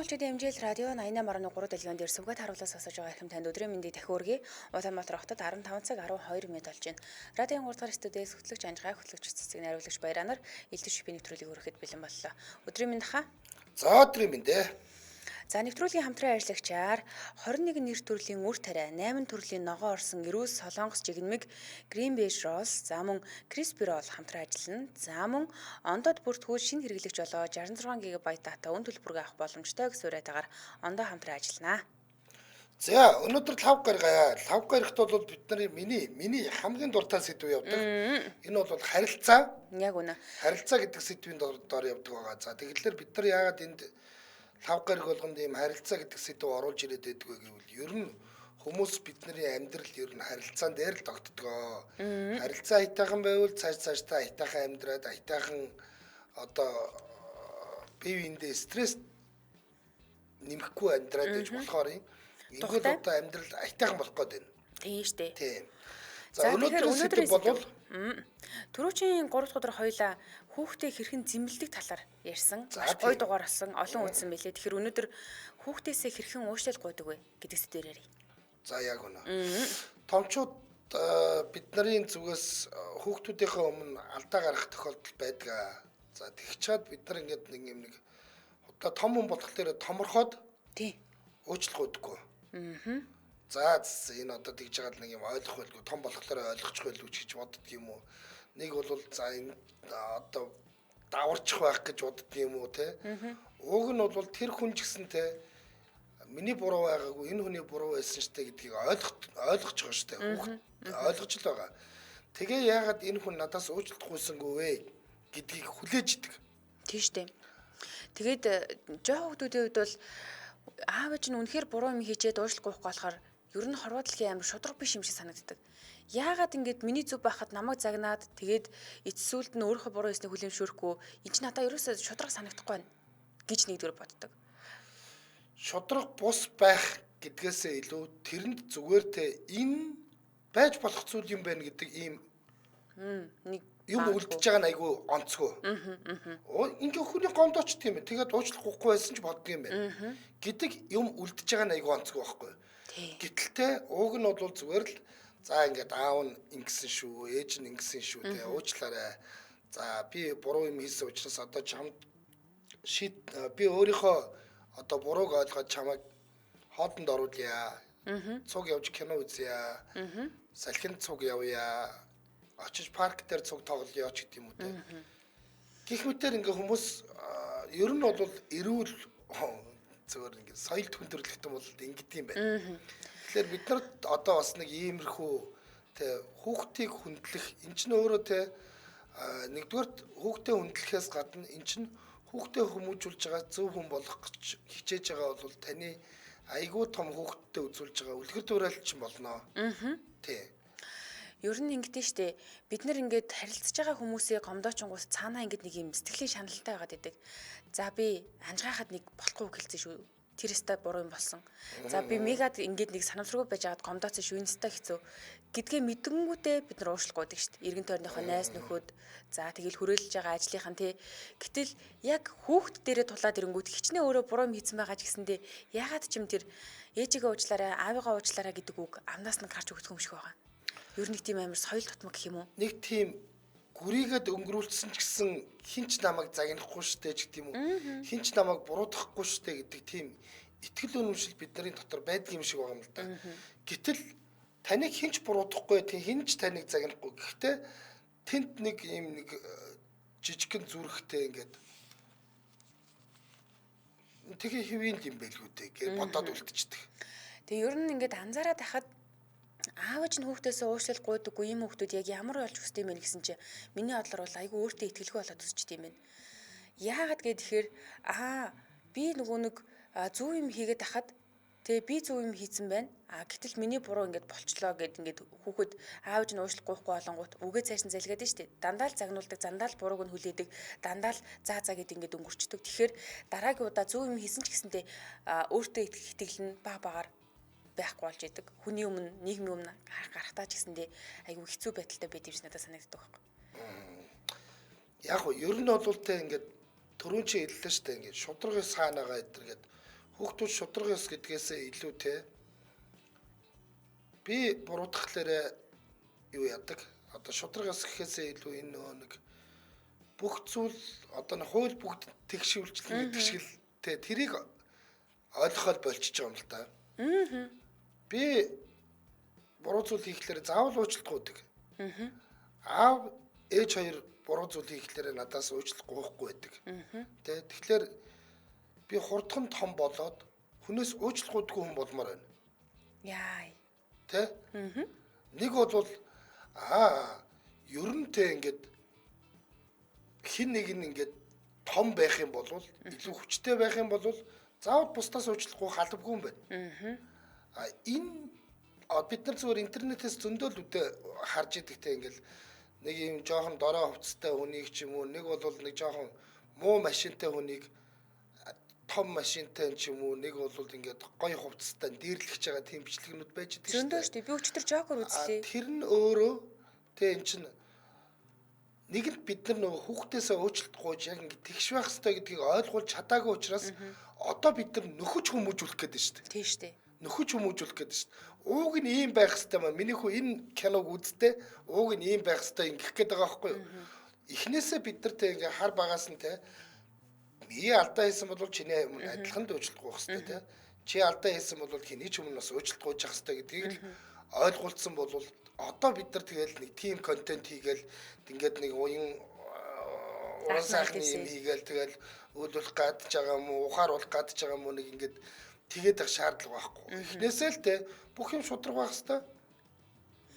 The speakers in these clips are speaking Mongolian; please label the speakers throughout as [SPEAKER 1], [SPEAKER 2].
[SPEAKER 1] Монголчуудын хэмжээл радио 88.3 дэлгэн дээр сүмгэд харуулаас сонсож байгаа хэм танд өдрийн мэндийг дахин өргөе. Улаанбаатар хотод 15 цаг 12 минут болж байна. Радион 3 дахь студиэс хөтлөгч Анжгаа хөтлөгч цэцэг найруулагч Баяранаар элдв шипийн нэвтрүүлгийг өргөхөд бэлэн боллоо. Өдрийн мэнд хаа.
[SPEAKER 2] За өдрийн мэнд ээ.
[SPEAKER 1] За нэвтрүүлгийн хамтран ажиллагчаар 21 нэр төрлийн үр тариа, 8 төрлийн ногоон орсон эрүүс солонгос жигнэмэг Green Bay Rolls, за мөн Crispy Roll хамтран ажиллана. За мөн ондод бүртгүүл шинэ хэрэглэгч болоо 66 ГБ дата өн төлбөрөөр авах боломжтой гэсэн уриатаагаар ондоо хамтран ажиллана.
[SPEAKER 2] За өнөөдөр 5 гаргая. 5 гарагт бол бидний миний хамгийн дуртай сэдв явдаг. Энэ бол харилцаа.
[SPEAKER 1] Яг үнэ.
[SPEAKER 2] Харилцаа гэдэг сэдвийн доор явдаг байгаа. За тэгэхээр бид нар яагаад энд 5 гараг болгонд ийм харилцаа гэдэг сэдв оруулж ирээд байдаг вэ гэвэл ер нь хүмүүс бидний амьдрал ер нь харилцаан дээр л тогтдгоо. Харилцаа хайтайхан байвал цаашдаа хайтайхан амьдраад хайтайхан одоо бие биендээ стресс нэмэхгүй амьдраад байж болохоор ингээд одоо амьдрал хайтайхан болох гээд байна.
[SPEAKER 1] Тийм шүү дээ.
[SPEAKER 2] Тийм. За өнөөдрийн сэдв бол
[SPEAKER 1] түрүүчийн 3 дахь өдөр хоёлаа хүүхдээ хэрхэн зэмлдэг талаар ярьсан. Маш гоё дугаар болсон, олон үзсэн мэлээ. Тэгэхээр өнөөдөр хүүхдээсээ хэрхэн уушлал гуйдаг вэ гэдэг сэдвээр ярив.
[SPEAKER 2] За яг үнэ. Томчууд бидний зүгээс хүүхдүүдийнхээ өмнө алдаа гарах тохиолдол байдаг. За тэгж чад бид нар ингээд нэг одоо том хүн болохоор томорхоод
[SPEAKER 1] тий
[SPEAKER 2] уучлах гуйдаггүй. За энэ одоо тэгж жагаад нэг юм ойлгох байлгүй, том болохоор ойлгочих байлгүй ч гэж боддөг юм уу. Нэг бол за энэ одоо даварчих байх гэж боддөг юм уу те. Уг нь бол тэр хүн ч гэсэн те миний буруу байгаагүй энэ хүний буруу байсан штэ гэдгийг ойлгож байгаа штэ. Хүүхд ойлгож л байгаа. Тэгээ яагаад энэ хүн надаас уучлалт гуйсангүй вэ гэдгийг хүлээж идэг.
[SPEAKER 1] Тийм штэ. Тэгээд жоо хүмүүсийн хувьд бол аав ээж нь үнэхээр буруу юм хийжээд уушлах гуйхгүй болохоор ер нь хорвоодлогийн амар шудраг биш юм шиг санагддаг. Яагаад ингэж миний зүв байхад намайг загнаад тэгээд эцсүүлд нь өөрийнхөө буруу хийснийг хүлээмжшүүрэхгүй энэ ч надад ерөөсөө шудраг санагдахгүй байна гэж нэгдүгээр боддог.
[SPEAKER 2] Шудраг бус байх гэдгээсээ илүү тэрэнд зүгээр те энэ байж болох зүйл юм байна гэдэг ийм
[SPEAKER 1] нэг
[SPEAKER 2] юм үлдэж байгаа нь айгүй онцгой. Ингээ хүний гомдооч тийм ээ. Тэгээд уучлах гуйхгүй байсан ч боддог юм байна. Гэдэг юм үлдэж байгаа нь айгүй онцгой байхгүй. Гэтэл те ууг нь бол зүгээр л за ингээд аав нь ингэсэн шүү, ээж нь ингэсэн шүү те уучлаарай. За би буруу юм хийсэн учраас одоо чамд би өөрийнхөө одоо бурууг ойлгоод чамайг хоолнд оруулъя. Цуг явж кино үзье. Салхинд цуг явъя. Очиж парк дээр цуг тоглоё ч гэдэг юм уу те. Гэх мэтээр ингээ хүмүүс ер нь бол эрүүл зөвөр ингээ соёл хүндрэлтэй бол ингэдэг юм байна. Тэгэхээр бид нарт одоо бас нэг иймэрхүү те хүүхдийг хүндлэх эн чинь өөрөө те нэгдүгээрт хүүхдээ хүндлэхээс гадна эн чинь хүүхдээ хүмүүжүүлж байгаа зөв хүн болох гэж хичээж байгаа бол таны айгүй том хүүхдтэй үзүүлж байгаа үлгэр дуурайлч юм болно. Тий.
[SPEAKER 1] Ер нь ингэдэж штэ бид нар ингээд харилцаж байгаа хүмүүсээ гомдоочингуус цаанаа ингээд нэг юм сэтгэлийн шаналтай байгаад идэг. За би анжгаахад нэг болохгүй гэлцэн шүү. Тэр өстой буруу юм болсон. За би мегад ингээд нэг санамсаргүй байж байгаад гомдооцсон шүү. Энэ өстой хэцүү гэдгээ мэдэнгүүтээ бид нар уушлах гуйдаг штэ. Иргэн тойрныхоо найз нөхөд за тэгэл хүрээлж байгаа ажлынхан тий. Гэтэл яг хүүхд дээрээ тулаад ирэнгүүт хичнээн өөрөө буруу юм хийсэн байгаа ч гэсэндээ ягаад ч юм тэр ээжигээ уучлаарай, аавыгаа уучлаарай гэдэг үг амнаас нь гарч өгдөг юм шиг байгаа. Ер нь тийм амар соёл тутмаг гэх юм уу?
[SPEAKER 2] Нэг тийм гүрийгэд өнгөрүүлсэн ч гэсэн хинч намайг загнахгүй штэ ч гэдэг юм уу. Хинч намайг буруудахгүй штэ гэдэг тийм итгэл үнэмшил бидний дотор байдаг юм шиг байгаа юм л да. Гэтэл таныг хинч буруудахгүй, хинч таныг загнахгүй. Гэхдээ тэнд нэг юм нэг жижигхэн зүрхтэй ингээд тэгээ хэвийн юм байлгүй дээ гэж бодоод үлдчихдэг.
[SPEAKER 1] Тэгээ ер нь ингээд анзаараад хахад аав ээж нь хүүхдээсээ уушлал гуйдаггүй юм хүүхдүүд яг ямар болж хүсдэм бэ гэсэн чинь миний бодлоор бол айгүй өөртөө итгэлгүй болоод өсчтэй юм байна. Яагаад гэхээр би нөгөө нэг зөв юм хийгээд ахад тэгээ би зөв юм хийсэн байна. Гэтэл миний буруу ингээд болчлоо гэд ингээд хүүхэд аав ээж нь уушлал гуйхгүй болонгууд үгээ цааш нь залгаад штэ. Дандаа л загнуулдаг, дандаа л бурууг нь хүлээдэг, дандаа л заа гэд ингээд өнгөрчдөг. Тэгэхээр дараагийн удаа зөв юм хийсэн ч гэсэндээ өөртөө итгэл нь баг байхгүй болж идэг. Хүний өмнө нийгмийн өмнө гарахтаа ч гэсэндээ айгүй хэцүү байдалтай байд юм шиг надад санагддаг байхгүй.
[SPEAKER 2] Яг нь ер нь бол тэ ингээд түрүүн чи хэллээ шүү дээ ингээд шудрагын саанаага эдэргээд Хүүхдүүд шудраг ёс гэдгээсээ илүү те би буруудахлаарэ юу яадаг? Одоо шудраг ёс гэхээсээ илүү энэ нөгөө нэг бүх зүйл одоо нэг хууль бүгд тэгшүүлжлэн гэдэг шиг л те тэрийг ойлгоход болчихж байгаа юм л да. Би буруу зүйл хийхлээр заавал уучлалт гуйдаг. Аав ээж хоёр буруу зүйл хийхлээр надаас уучлалт гуйхгүй байдаг. Тэ тэгэхээр би хурдхан том болоод хүнээс уучлалт гуйдаггүй хүн болмоор байна.
[SPEAKER 1] Яа.
[SPEAKER 2] Тэ? Нэг бол ер нь тэ ингээд хин нэг нь ингээд том байх юм бол илүү хүчтэй байх юм бол заавал бусдаас уучлахгүй халбгүй юм байна. Энэ бид нар зүгээр интернетээс зөндөл үдэ харж идэгтэй ингээл нэг юм жоохон дорой хувцастай хүнийг ч юм уу нэг бол нэг жоохон муу машинтай хүнийг том машинтай ч юм уу нэг бол ингээд гоё хувцастай дээрлэгч байгаа тийм бичлэгнүүд байж идэг шүү дээ.
[SPEAKER 1] Зөндөө шүү дээ. Би өчтөр жокер үзлээ.
[SPEAKER 2] Тэр нь өөрөө тэ эн чинь нэгэнт бид нар нөгөө хүүхдээсээ уучлалт гуйж яг ингэ тэгш байх хэрэгтэй гэдгийг ойлгуулж чадаагүй учраас одоо бид нар нөхөж хүмүүжүүлэх гээд байна шүү дээ.
[SPEAKER 1] Тийм шүү дээ.
[SPEAKER 2] Нөхөж хүмүүжүүлэх гээд шүү дээ. Ууг нь ийм байх хэрэгтэй маа. Миний хүү энэ киног үзтээ ууг нь ийм байх хэрэгтэй ингэх гээд байгаа байхгүй юу? Эхнээсээ бид нартэй ингээ хар багаас нь те би алдаа хийсэн бол чиний өмнө адилхан уучлалт гуйх хэрэгтэй те. Чи алдаа хийсэн бол чиний ч өмнөөс уучлалт гуйж явах хэрэгтэй гэдгийг л ойлгуулсан бол одоо бид нар тэгэл нэг тим контент хийгээл ингээд нэг уян уран сайхны юм хийгээл тэгэл үүлүүлэх гадж байгаа юм уу ухааруулах гадж байгаа юм уу нэг ингээд тэгээд их шаардлага байхгүй. Эхнээсээ л те бүх юм шудраг байх хэвээр.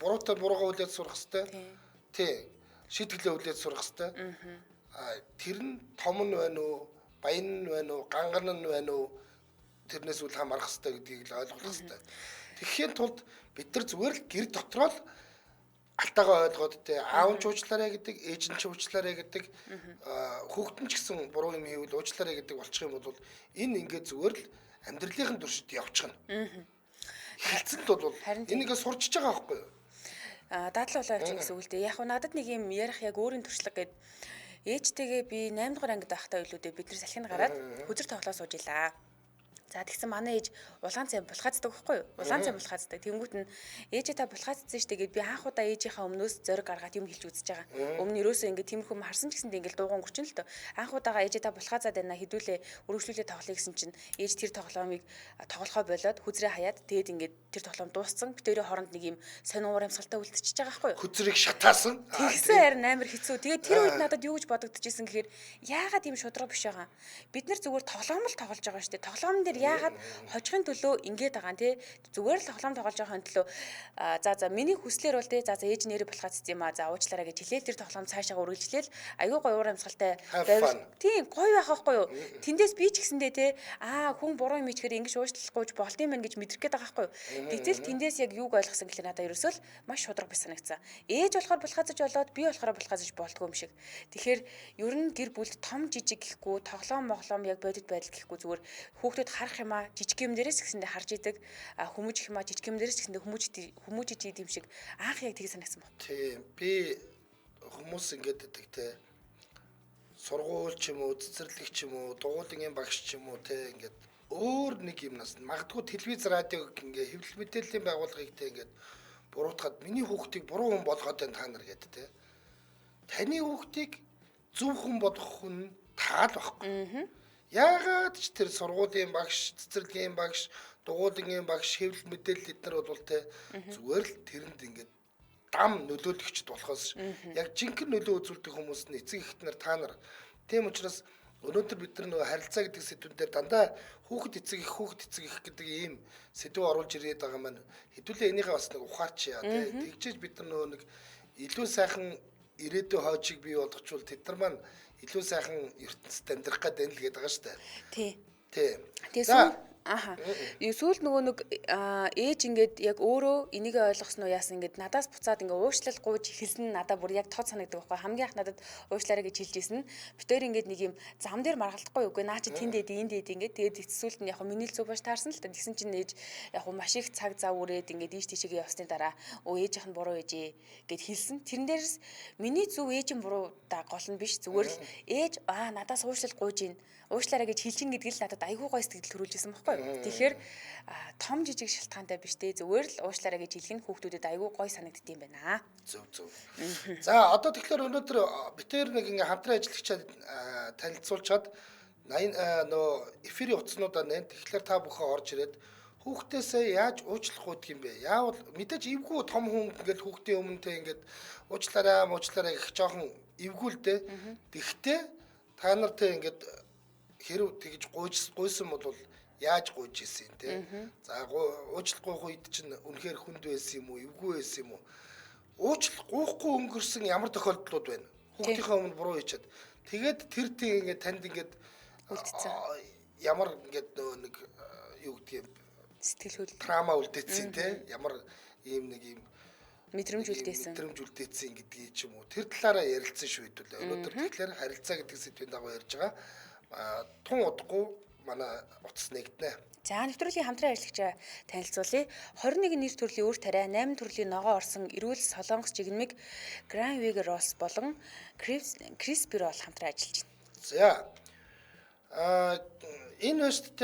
[SPEAKER 2] Буруутай буруугаа үлдээд сурах хэвээр. Тий. Шийтгэлээ үлдээд сурах хэвээр. Тэр нь том нь байна уу, баян нь байна уу, ганган нь байна уу тэрнээс үл хамаарах хэвээр гэдгийг л ойлгох хэвээр. Тэгэхийн тулд бид нар зүгээр л гэр дотроо л алтаагаа ойлгоод те аав нь ч уучлаарай гэдэг, ээж нь ч уучлаарай гэдэг, хүүхэд нь ч гэсэн буруу юм хийвэл уучлаарай гэдэг болчих юм бол энэ ингээд зүгээр л амьдралын туршид явчихна. Хэлцэнд бол энийгээ сурчиж байгаа байхгүй юу?
[SPEAKER 1] Дадлуулаа явчих гэсэн үг л дээ. Яг нь надад нэг юм ярих яг өөрийн туршлага гээд ээжтэйгээ би 8 дугаар ангид байхдаа илүүдээ бид нар салхинд гараад хүзэр тоглоо сууж илаа. За тэгсэн манай ээж улаан цай булхаацдаг байхгүй юу? Улаан цай булхаацдаг. Тэнгүүт нь ээжээ та булхаацсан штэ гэд би анх удаа ээжийнхаа өмнөөс зориг гаргаад юм хэлж үзэж байгаа. Өмнө нь ерөөсөө ингэ тиймэрхүү харсан ч гэсэндээ ингээл дууган гүчин л дөө. Анх удаага ээжээ та булхаацаад байна хэдүүлээ өргөжлүүлээ тоглоё гэсэн чинь ээж тэр тоглоомыг тоглохоо болоод хүзрээ хаяад тэгээд ингээд тэр тоглоом дууссан. Би тэрийн хооронд нэг юм сонир ямсгалтай үлдчихэж байгаа байхгүй юу?
[SPEAKER 2] Хүзрийг шатаасан.
[SPEAKER 1] Тэгсэн харин амар хэцүү. Тэгээд тэр үед надад юу гэж бодогдчихсэн гэхээр яагаад ийм шудраг биш байгаа. Бид нар зүгээр тоглоом л тоглож байгаа штэ. Тоглоомн дээр яагаад хожихын төлөө ингэж байгаа нь те зүгээр л тоглоом тоглож байгаа төлөө за миний хүслээр бол те за ээж нэрээ булхацсан юм а за уучлаарай гэж хэлээл тэр тоглоом цаашаа үргэлжлээл аюу гой уур амьсгалтай байвал тийм гоё байх байхгүй юу тэндээс би ч гэсэндээ те хүн буруу юм ичгээр ингэж уучлахгүй болт юм байна гэж мэдрэх гээд байгаа байхгүй юу тэгтэл тэндээс яг юуг ойлгосон гэхэл надад ерөөсөө л маш шудраг биш санагцсан ээж болохоор булхацаж болоод би болохоор булхацаж болтгүй юм шиг тэгэхээр ер нь гэр бүлд том жижиг гэхгүй тоглоом моглоом яг бодит байдал гэхгүй зүгээр хүүхдүүд харах юм жижиг юм дээрээс гэсэндээ харж идэг хүмүүж их юм жижиг юм дээрээс гэсэндээ хүмүүжиж идэг юм шиг анх яг тийг санагсан баг.
[SPEAKER 2] Тийм би хүмүүс ингэж гэдэг те сургууль ч юм уу цэцэрлэг ч юм уу дугуулгын багш ч юм уу те ингээд өөр нэг юмнаас магадгүй телевиз радиог ингээ хэвлэл мэдээллийн байгууллагыг те ингээд буруутгаад миний хүүхдийг буруу хүн болгоод байна та нар гэдэг те таны хүүхдийг зөв хүн болгох хүн таал байхгүй. Яагаад ч тэр сургуулийн багш, цэцэрлэгийн багш, дугуулгын багш, хэвлэл мэдээлэл эднэр бол те зүгээр л тэрэнд ингээд дам нөлөөлөгчд болохоос яг жинхэнэ нөлөө үзүүлдэг хүмүүс нь эцэг эхтнэр та нар. Тийм учраас өнөөдөр бид нар нөгөө харилцаа гэдэг сэдвүүн дээр дандаа хүүхэд эцэг их гэдэг ийм сэдв оруулж ирээд байгаа маань хэдүүлээ энийхээ бас нэг ухаарч яа те тэгжээж бид нар нөгөө нэг илүү сайхан ирээдүйн хоочийг бий болгочвол тэд нар маань илүү сайхан ертөнцид амьдрах гэдэг л гээд байгаа шүү дээ.
[SPEAKER 1] Тий.
[SPEAKER 2] Тий.
[SPEAKER 1] За Аха. Сүүл нөгөө нэг ээж ингээд яг өөрөө энийг ойлгосноо яасан ингээд надаас буцаад ингээд уушлал гууж эхэлсэн надад бүр яг тод санагддаг байхгүй. Хамгийн анх надад уушлаарай гэж хэлжсэн. Битээр ингээд нэг юм зам дээр маргалдахгүй юу. Үгүй наа чи тэнд дэд энд дэд ингээд тэгээд эцсүүлд нь яг миний л зүг баш таарсан л та. Тэгсэн чинь ээж яг маш их цаг зав үрээд ингээд ийш тийшээ явсны дараа ээжийнх нь буруу ээжээ гэд хэлсэн. Тэрэн дээрс миний зүг ээжийн буруу да гол нь биш. Зүгээр л ээж надаас уушлал гууж ийн уушлаарай гэж хэлж ин гэдгийг л надад айгүй гой сэтгэл төрүүлжсэн байхгүй. Тэгэхээр том жижиг шалтгаантай биш те зүгээр л уушлаарай гэж хэлэх нь хүүхдүүдэд айгүй гой санагдд юм байна.
[SPEAKER 2] Зөв. За одоо тэгэхээр өнөөдөр битээр нэг ингээ хамтран ажиллагчаад танилцуулчаад 80 нөө эфирийн утаснуудаа нэ. Тэгэхээр та бүхэн орж ирээд хүүхдээсээ яаж уучлах уудг юм бэ? Яавал мэдээж эвгүй том хүн ингээд хүүхдийн өмнө те ингээд уучлаарай гэх жоохон эвгүй л дээ. Тэгтээ та нар те ингээд хэрв тэгж гуйсан бол яаж гуйж ийсэн те. За уучлахгүй үед чинь үнэхээр хүнд байсан юм уу, эвгүй байсан юм уу? Гуйхгүй өнгөрсөн ямар тохиолдлууд байна? Хүүхдийнхээ өмнө буруу хийчихэд тэгээд тэр тийм ингээд танд ингээд
[SPEAKER 1] үлдсэн.
[SPEAKER 2] Ямар ингээд нэг юу гэдэг юм
[SPEAKER 1] Сэтгэл хөдлөл
[SPEAKER 2] трама үлдээсэн те. Ямар ийм нэг ийм
[SPEAKER 1] мэдрэмж үлдээсэн
[SPEAKER 2] гэдгийг ч юм уу. Тэр талаараа ярилцсан шүү хэдүүлээ. Өнөөдөр тэгэхээр харилцаа гэдэг сэдвийн дагуу ярьж байгаа. Тун удахгүй манай утас нэгднэ.
[SPEAKER 1] За нэвтрүүлгийн хамтран ажиллагчаа танилцуулъя. 21 нэр төрлийн үр тариа, 8 төрлийн ногоо орсон эрүүл солонгос жигнэмиг Гранвиг Росс болон Криспер бол хамтран ажиллаж байна.
[SPEAKER 2] За энэ өстөд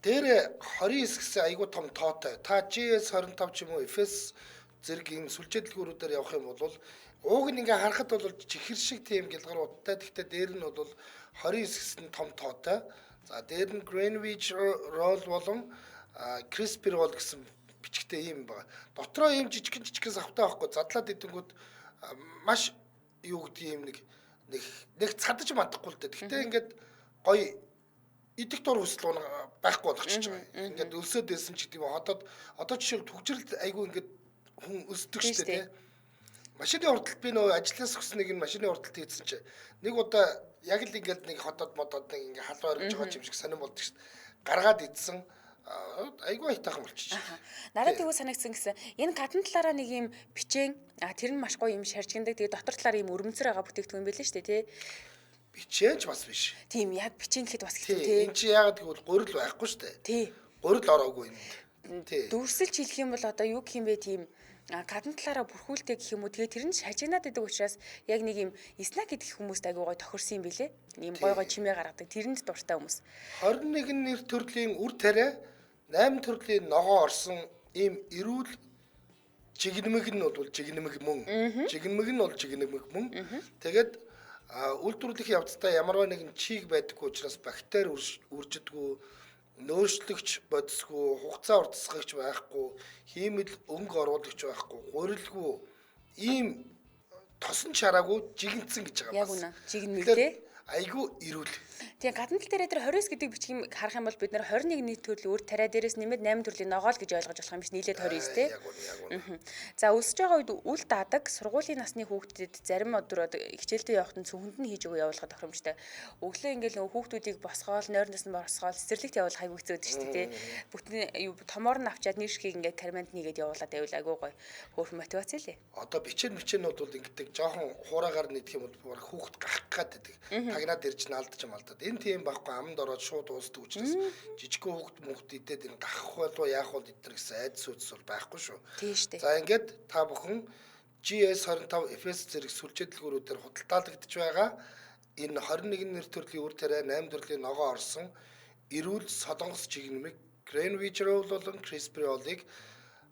[SPEAKER 2] дээр 29 гэсэн айгуу том тоотой. Та GS 25 ч юм уу FS зэрэг ийм сүлжээ дэлгүүрүүдээр явах юм бол ууг нь ингээ харахад бол чихэр шиг тийм гэлгаруудтай. Гэхдээ дээр нь бол 29 гэсэн том тоотой. За дээр нь Greenwich roll болон Crisper roll гэсэн бичгтэй юм байна. Дотроо ийм жижигэн савтай байхгүй. Задлаад идэнгүүт маш юу гэдэг юм нэг цадаж мадахгүй л дээ. Гэхдээ ингээд гоё идэх дур хүсэл байхгүй болгочихж байгаа. Ингээд өлсөд байсан ч гэдэг юм. Одоо жишээл төгжрэлд айгүй ингээд хүн өсдөг шүү дээ. Машины урталт би нөө ажлаас өгсөн нэг машины урталт хийсэн чи нэг удаа яг л ингээд нэг хотод модод нэг ингээд халуун орж байгаа юм шиг сонирн болдог шүү дээ. Гаргаад идсэн айгүй айтайхан болчих.
[SPEAKER 1] Надад тэгвэл санагдсан гэсэн энэ гадна талаараа нэг юм бичээн тэр нь маш гоё юм шаржигнадаг. Тэгээ дотор талаар юм өрөмцөр байгаа бүтээгдэхүүн байлээ шүү дээ тий.
[SPEAKER 2] Бичээнч бас биш.
[SPEAKER 1] Тийм яг бичээн гэхэд бас гэдэг тий.
[SPEAKER 2] Энд чи яагаад гэвэл гурил байхгүй шүү дээ.
[SPEAKER 1] Тий.
[SPEAKER 2] Гурил ороогүй юм. Тий.
[SPEAKER 1] Дүрсэлж хэлэх юм бол одоо юу гэх юм бэ тийм гадна талаараа бүрхүүлдэг гэх юм уу. Тэгээ тэр нь шажигнаад байдаг учраас яг нэг юм снак гэдэг хүмүүст айгүй гой тохирсон юм билэ. Ийм гой чимээ гаргадаг. Тэрэнд дуртай хүмүүс.
[SPEAKER 2] 21 нэр төрлийн үр тариа, 8 төрлийн ногоо орсон ийм эрүүл жигнэмэг нь бол жигнэмэг мөн. Жигнэмэг нь бол жигнэмэг мөн. Тэгээд үйлдвэрлэх явцдаа ямарваа нэгэн чиг байдаггүй учраас бактери үржидэггүй, нөөцлөгч бодисгүй, хугацаа уртасгагч байхгүй, хиймэл өнгө оруулагч байхгүй, гурилгүй ийм тосон чараагүй жигэнцэн гэж байгаа
[SPEAKER 1] бас. Яг үнэ. Жигнэмэгтэй.
[SPEAKER 2] Айгүй эрүүл.
[SPEAKER 1] Тэгээ гадна тал дээр 29 гэдэг бичгийг харах юм бол бид нар 21 нийт төрлийн үр тариа дээрээс нэмээд 8 төрлийн ногоо л гэж ойлгож болох юм биш нийлээд 29 тий. За өсөж байгаа үед үл даадаг сургуулийн насны хүүхдэд зарим өдрөд хичээлдээ явахад нь цүнхэнд нь хийж өгөө явуулах тохиромжтой. Өглөө ингээл нөгөө хүүхдүүдийг босгоол, нойрноос нь босгоол, цэцэрлэгт явуулах айгүй хэцүү байдаг шүү дээ тий. Бүтэн томоор нь авчаад нэр шихийг ингээд карманд нэгээд явуулаад байвал айгүй гоё хөөрхөн мотивац лээ.
[SPEAKER 2] Одоо бичээнүүд бол ингэдэг жоохон хураагаар нэгдэх юм бол хүүхд гахах гээд байдаг. Тагнаад ирж наалдаж малдаад. Энэ тийм байхгүй амд ороод шууд уусдаг учраас жижигхэн хүүхд идээд энэ гахах болов яах вэ гэдэр гэсэн айдас үдс бол байхгүй шүү.
[SPEAKER 1] Тийм шүү дээ.
[SPEAKER 2] За ингээд та бүхэн GS 25 FS зэрэг сүлжээ дэлгүүрүүдээр худалдаалагдж байгаа энэ 21 нэр төрлийн үр тариа 8 төрлийн ногоо орсон эрүүл солонгос жигнэмэг Greenwich roll болон Crisper roll-ыг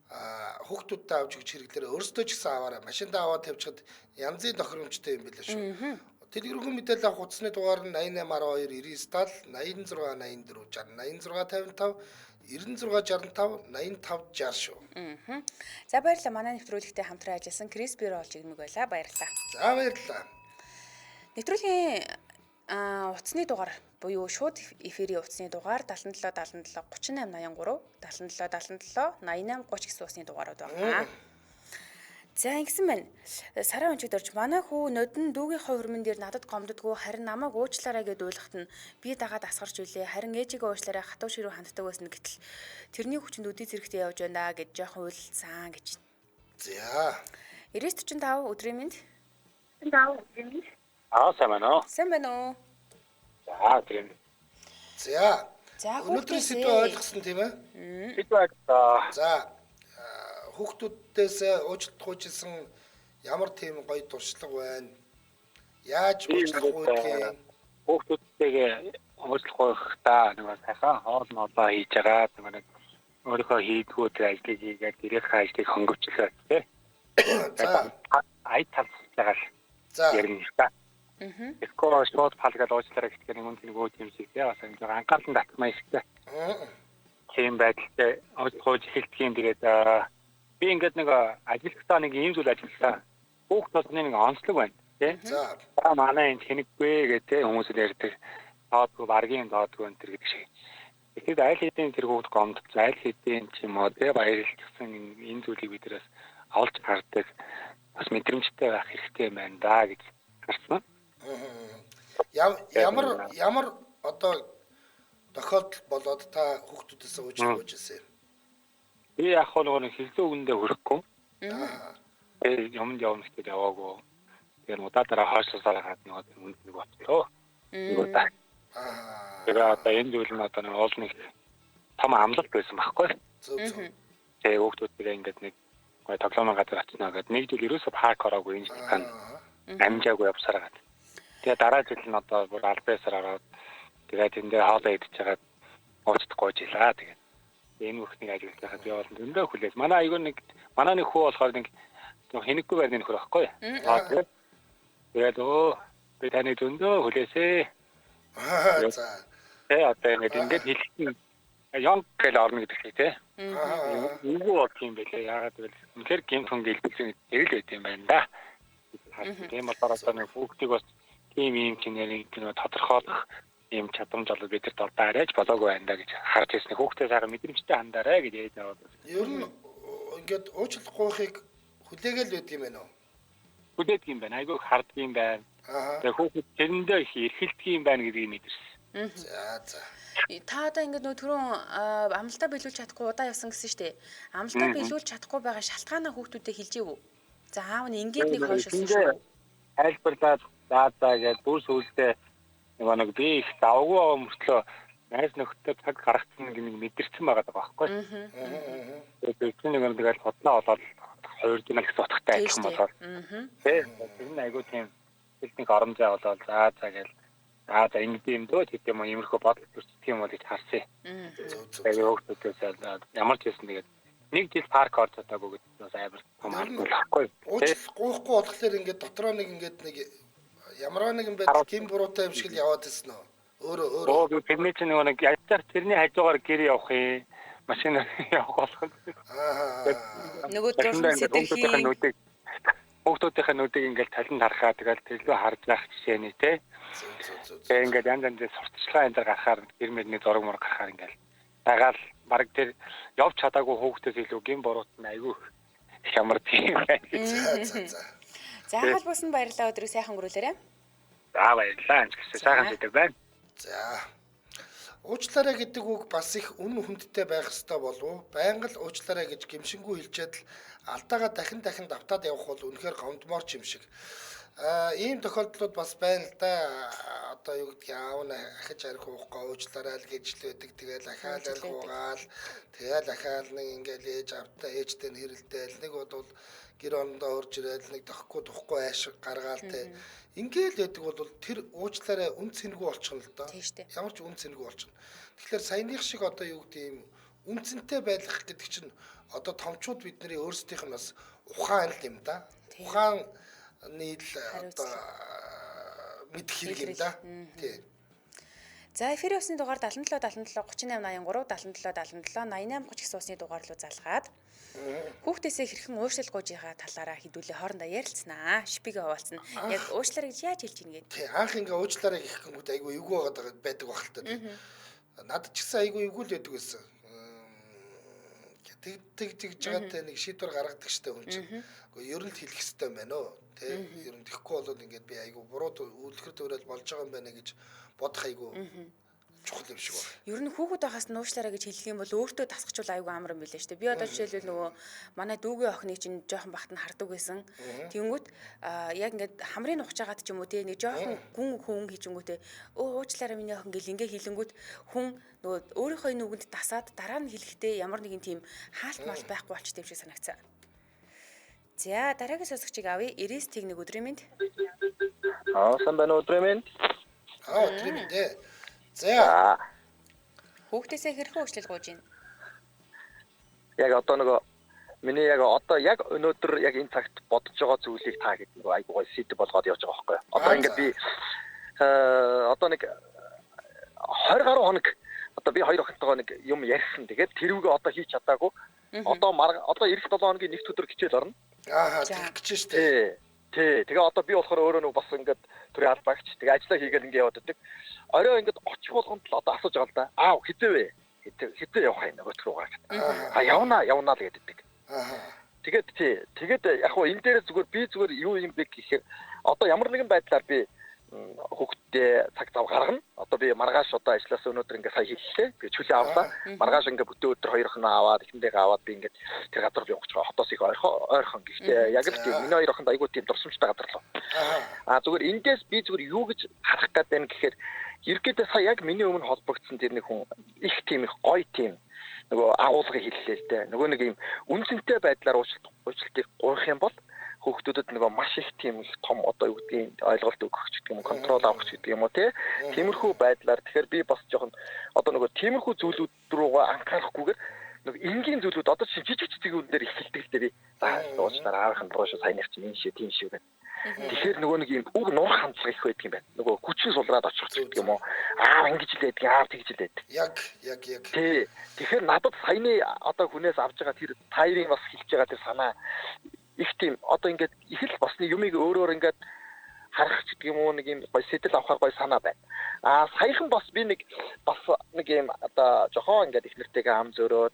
[SPEAKER 2] хүүхдүүдтэй авч өгч хэрэглээрээ өөрсдөө ч гэсэн аваарай. Машиндаа аваад тавьчихад янзын тохиромжтой юм билээ шүү. Дэлгэрэнгүй мэдээлэл авах утасны дугаар нь 8812 99 86 84 86 85 96 65 85 60 шүү.
[SPEAKER 1] За баярлалаа. Манай нэвтрүүлэгтээ хамтран ажилласан Crisper roll жигнэмэг байлаа. Баярлалаа.
[SPEAKER 2] За баярлалаа.
[SPEAKER 1] Нэвтрүүлгийн утасны дугаар буюу шууд эфирийн утасны дугаар 77 77 38 83 77 77 88 30 гэсэн утасны дугаарууд байна. За ингэсэн байна. Сараа өнчөд орж манай хүү нодон дүүгийнхээ хөрмөн дээр надад гомддгоо харин намайг уучлаарай гэд уйлахт нь би дагаад асгарч үлээ. Харин ээжигээ уучлаарай хатуу ширүү ханддаг байсан гэтэл тэрний хүчинд үдий зэрэгтэй явж байна гэд жоохон уйлсан гэж.
[SPEAKER 2] За.
[SPEAKER 1] 90-45 өдрийн мэнд.
[SPEAKER 3] Сайн байна уу?
[SPEAKER 1] Сайн байна уу?
[SPEAKER 3] За тийм.
[SPEAKER 2] За.
[SPEAKER 1] За
[SPEAKER 2] Өнөөдрийн
[SPEAKER 1] хүүхдээсээ.
[SPEAKER 2] сэдв ойлгосон тийм ээ?
[SPEAKER 3] Фидбек
[SPEAKER 2] За. Хүүхдүүдээс уучлах хүчилсэн ямар тийм гоё туршлага байна? Яаж уучлах вэ?
[SPEAKER 3] хүүхдүүдтэйгээ уучлах байхдаа нэг сайхан хоол моолоо хийж байгаа. Нэг өөрийнхөө хийдгүү тэр ажлыг хийгээд гэрийнхээ ажлыг хөнгөвчлөө тий.
[SPEAKER 2] За.
[SPEAKER 3] Ай талцлагал
[SPEAKER 2] За.
[SPEAKER 3] ярина л та. Эско шууд палгал уучлаарай гэхээр нэг үнэн нэг юм шиг тий. Бас нэг анхаалтан татмаа шигтэй. Тийм байдалтай уучлах хэлдэг юм тэгээд би ингээд нэг ажилтнаа нэг ийм зүйл ажилласан. Хүүхд толгойн нэг онцлог байна тий.
[SPEAKER 2] За.
[SPEAKER 3] Манай энэ хэнэггүй гэдэг хүмүүс ярьдаг. Тоодгүй баргийн тоодгүй энэ гэдэг шиг. Тэгэхээр айл хэдийн тэр хүүхд гомдол айл хэдийн ч юм уу тий баярлалцсан энэ зүйлийг биднээс олж хардаг. Бас мэдрэмжтэй байх хэрэгтэй юм байна да гэж харсан.
[SPEAKER 2] Ямар одоо тохиолдол болоод та хүүхдүүдээс уучлах хүчилсэн юм?
[SPEAKER 3] Би яг нэг хэлзээ үгэндээ хүрэхгүй.
[SPEAKER 2] Аа.
[SPEAKER 3] Юмд явна гэдэг яваагүй. Тэр удаа дараа хойшлосоор хаад нэг үнд нэг бодлоо. Нэг удаа. Тэгээ одоо энэ зүйл нь одоо нэг уул нэг том амлалт байсан байхгүй.
[SPEAKER 2] Зөв.
[SPEAKER 3] Тэгээ хүүхдүүдээ ингээд нэг гой тоглоомын газар очино гэдэг нэг жил ерөөсө парк ороогүй энэ тань амжаагүй явсараа гад. Тэгээ дараа жил нь одоо бүр албаасаар ороод тэгээ тэндээ хоолоо идэж чагаад уучлахгүй жилаа тэгээ. Энэ бүхнийг ажиллахад би бол зөндөө хүлээж. Манай нэг хүү болохоор нэг хэнэггүй байрны нөхөр байхгүй. Тэгээд би таны зөндөө хүлээсээ.
[SPEAKER 2] За.
[SPEAKER 3] Одоо ингээд хэлсэн Янг гэл орно гэдэг шиг тий. Үгүй бол тийм байлээ. Яагаад гэвэл үнэхээр гэмхэн гэлбэлсэн тэрэл байт юм байна да. Тийм болохоор одоо нэг хүүхдийг бас тийм юм чинэрийн тодорхойлох юм чадамж бол бидэрт одоо арайч болоогүй байна да гэж харж ирсэн. Хүүхдээ сайхан мэдрэмжтэй хандаарай гэж яаж аваад.
[SPEAKER 2] Ер нь ингээд уучлахгүйхийг хүлээгээл байд юм байна уу?
[SPEAKER 3] Хүлээдэг юм байна. Айгүй харддаг юм байна. Тэгээ хүүхэд тэрэндээ их эрхэлдэг юм байна гэдгийг мэдэрсэн.
[SPEAKER 2] За.
[SPEAKER 1] Та одоо ингээд нөө түрүүн амлалтаа биелүүлж чадахгүй удаа явсан гэсэн шүү дээ. Амлалтаа биелүүлж чадахгүй байгаа шалтгаанаа хүүхдүүдэд хэлжээ үү? За аав нь ингээд нэг хойшилсан шүү.
[SPEAKER 3] Айлбарлаад заазаа гэж бүр сүултээ нэг би их давгүй байгаа мөртлөө найз нөхдөд цаг гаргацсан нэг мэдэрсэн байгаа байхгүй. Тэгээд нэг тэгэл хотлоо болоод хоёрдын л утгатай айх юм болоо. Тэр нь айгүй тийм техник оромжаа болоод заа гэж за ингэ юм дөө гэдэг юм иймэрхүү бодол төрчих юм бол гэж харсан. Тэгээд хүүхдүүдээс ямар ч байсан тэгээд нэг жил парк орж чадаагүй гэдэг бас амар том харахгүй.
[SPEAKER 2] Уучлахгүй болохоор ингээд дотроо нэг ямар нэгэн байдлаар гин буруутай юм шиг л яваад ирсэн нөө. Өөрөө.
[SPEAKER 3] Тэрний чинь нэг язгаар тэрний хажуугаар гэр явах юм. Машин явах болох.
[SPEAKER 1] Нөгөө дөрвөн сэтгэхийн
[SPEAKER 3] хүүхдүүдийн нүдийг ингээд талент харахаа тэгэл төлөө харж байх жишээ нэ тий. Тэгээ ингээд янз янзын сурталчилгаа энэ гарахаар гэр мөрний зураг мөр гарахаар ингээд тагаал баг тэр явж чадаагүй хүүхдээс илүү гин буруут нь айгүй ямар тийм байна.
[SPEAKER 1] За холбоос нь баярлалаа өдрөө сайхан өнгөрүүлээрэй.
[SPEAKER 3] За баярлалаа гэж сайхан гэдэг байна.
[SPEAKER 2] За. Уучлаарай гэдэг үг бас их үн хүндтэй байх ёстой болов. Байнга л уучлаарай гэж гэмшингүй хэлчихэд л алдаагаа дахин давтаад явах бол үнэхээр гомдмоор ч юм шиг. Ийм тохиолдлууд бас байна л да. Одоо юу гэдгийг аав нь ахиж арих уухгүй уучлаарай л гэж л байдаг. Тэгэл ахаал арих уугаал. Тэгэл ахаал нэг ингээл ээжтэй нь хэрэлдээл. Нэг бодвол гэр орондоо орж ирэл нэг тухгүй ааш гаргаал те. Ингээл байдаг бол тэр уучлаарай үн цэнэгүй болчихно л доо. Ямар ч үн цэнэгүй болчихно. Тэгэхээр саяных шиг одоо юу гэдэг юм үнцэнтэй байх гэдэг чинь одоо томчууд бидний өөрсдийнх нь бас ухаан л юм да. Ухааны л одоо мэдэх хэрэг юм да. Тий.
[SPEAKER 1] За эфирийн усны дугаар 77 38 83 77 77 88 30 гэсэн усны дугаар руу залгаад хүүхдээсээ хэрхэн уушлал гуйжийнхаа талаараа хэдүүлээ хоорондоо ярилцсанаа. Шипигээ хуваалцсан. Яг уучлаарай гэж яаж хэлж ийн гэдэг.
[SPEAKER 2] Тий, анх ингээ уучлаарай гэх гингүүд айгүй эвгүй байдаг байх л та. Надад ч гэсэн айгүй эвгүй л байдаг байсан. тэгж жагатай нэг шийдвэр гаргадаг штэ хүн чинь. Гэхдээ ер нь л хэлэх хэрэгтэй юм байна уу? Тэ ер нь тэгэхгүй бол ингээд би айгу буруу үлгэр дуурайл болж байгаа юм байна гэж бодох айгу чухал юм шиг байна.
[SPEAKER 1] Ер нь хүүхэд байхаас нь уушлаарай гэж хэлэх юм бол өөртөө тасгачвал айгүй амар юм билээ шүү дээ. Би одоо жишээлбэл нөгөө манай дүүгийн охиныг чинь жоохон бахт нь хардаг байсан. Тэнгүүт яг ингээд хамрын ухаж агаад ч юм уу те нэг жоохон гүн хүн хийжингүүтээ уучлаарай миний охин гэл ингээ хэлэнгүүт хүн нөгөө өөрийнхөө энэ үгэнд дасаад дараа нь хэлэхдээ ямар нэгэн тийм хаалт мал байхгүй болчтой юм шиг санагцсан. За дараагийн сонсогчийг авъя. 91 өдрийн мэнд.
[SPEAKER 4] Сайн байна уу өдрийн мэнд?
[SPEAKER 2] Өдрийн мэнд. За.
[SPEAKER 1] Хүүхдээсээ хэрхэн уучлал гуйж байна?
[SPEAKER 4] Яг одоо нөгөө миний яг одоо яг өнөөдөр яг энэ цагт бодож байгаа зүйлийг та гэдэг нөгөө айгуу гоё сэдв болгоод явж байгаа байхгүй юу? Одоо ингээд би одоо нэг 20 гаруй хоног одоо би хоёр охинтойгоо нэг юм ярьсан. Тэгээд тэрүүгээ одоо хийж чадаагүй. Одоо эх 7 хоногийн нэгд өдөр хичээл орно.
[SPEAKER 2] Тэгэх гэж штэ.
[SPEAKER 4] Тий. Тэгээ одоо би болохоор өөрөө нэг бас ингээд төрийн албаагч. Тэгээ ажиллаа хийгээл ингээд яваад байдаг. Орой ингээд очих болгонд л одоо асууж байгаа л да. Аав хэзээ вэ? Хэзээ явах юм нөгөө руугаа гэдэг. Явна л гэдэг. Тэгээд яг хуу энэ дээр зүгээр юу юм бэ гэхээр одоо ямар нэгэн байдлаар би хүүхдээ цаг зав гаргана. Одоо би маргааш одоо ажиллаас өнөөдөр ингээ сая хийлээ. Би чүлээ авлаа. Маргааш ингээ бүтэн өдөр хоёр охин аваад эхэндээ аваад би ингээ тэр газар явах гэж байгаа. Хотоос их ойрхон. Гэхдээ яг л тийм миний хоёр охинд айгүй тийм дурсамжтай газар л. Зүгээр эндээс би зүгээр юу гэж харах гээд байна гэхээр ергээдээ сая яг миний өмнө холбогдсон тэр нэг хүн их тийм их гоё тийм нөгөө агуулга хэллээ л дээ. Нөгөө нэг юм үнцэнтэй байдлаар уучлалтыг гуйх юм бол хүүхдүүдэд нөгөө маш их тийм их том одоо юу гэдгийг ойлголт өгөх ч гэдэг юм контрол авах ч гэдэг юм уу тиймэрхүү байдлаар тэгэхээр би бас жоохон одоо нөгөө тиймэрхүү зүйлүүд рүүгээ анхаарахгүйгээр нөгөө энгийн зүйлүүд одоо жижиг юм дээр ихэлдэг л дээ би уучлаарай аавынхан рууш сайн нэг чинь энэ шиг тийм шиг байна. Тэгэхээр нөгөө нэг юм уг нуур хандлага их байдаг юм байна. Нөгөө хүчин сулраад очих гэдэг юм уу аав ингэж л байдаг аав тэгж л байдаг.
[SPEAKER 2] Яг.
[SPEAKER 4] Тий. Тэгэхээр надад саяны одоо хүнээс авж байгаа тэр тайрын бас хэлж байгаа тэр санаа их тийм одоо ингээд их л бас нэг юмыг өөрөөр ингээд харах ч гэдэг юм уу нэг юм гоё сэтэл авахар гоё санаа байна. Саяхан бас би нэг юм одоо жохон ингээд их нэртэйгээ ам зөрөөд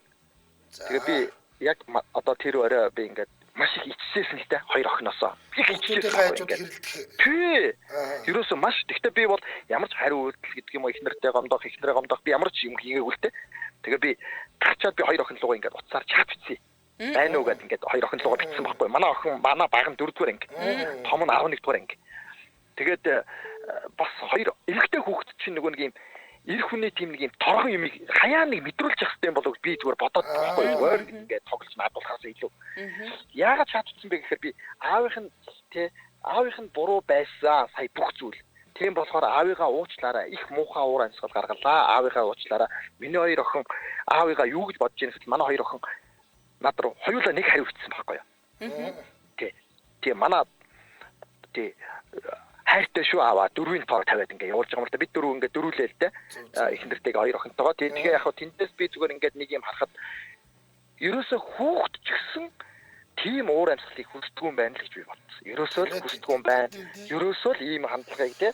[SPEAKER 4] тэгээ би яг одоо тэр өрөө би ингээд маш их ичсээсэн л дээ хоёр охиноосоо.
[SPEAKER 2] Хүүхдүүдийн хайжууд хэрэлдэх.
[SPEAKER 4] Тий. Ерөөсөө маш тэгтээ би бол ямар ч хариу үйлдэл гэдэг юм уу их нэртэй гомдох би ямар ч юм хийгээгүй л дээ. Тэгээ би гачаад би хоёр охин руугаа ингээд уцаар чаапцсан. Байна уу гэдэг ингээд хоёр охин руугаа битсэн байхгүй. Манай баг нь 4-р анги. Том нь 11-р анги. Тэгээд бас хоёр эрэгтэй хүүхэд чинь нөгөө нэг юм эр хүний тийм нэг юм торгон юм хаяа нэг мэдрүүлж явах хэрэгтэй болов би зүгээр бодоод байхгүй зүгээр ингээд тоглож наадуулахаас илүү. Яагаад чадчихсан бэ гэхээр би аавынх нь буруу байсан сая бүх зүйл. Тийм болохоор аавыгаа уучлаарай. Их муухай уур амьсгал гаргалаа. Аавыгаа уучлаарай. Миний хоёр охин аавыгаа юу гэж бодож байгаа гэвэл манай хоёр охин над руу хоёулаа нэг хариу өгсөн байхгүй юу. Тий манай хайртай шүү аваа 4-ийн тоо тавиад ингээ явуулж байгаа юм л да бид дөрөв ингээ дөрүүлээ л дээ их нэртэйг хоёр охинтойгоо тэгээ яг хаа тэндээс би зүгээр ингээ нэг юм харахад ерөөсө хүүхд ч гэсэн тийм уур амьсгалыг хүсдэг юм байна л гэж би бодсон. Ерөөсөө л хүсдэг юм байна. Ерөөсөө л ийм хандлагыг тий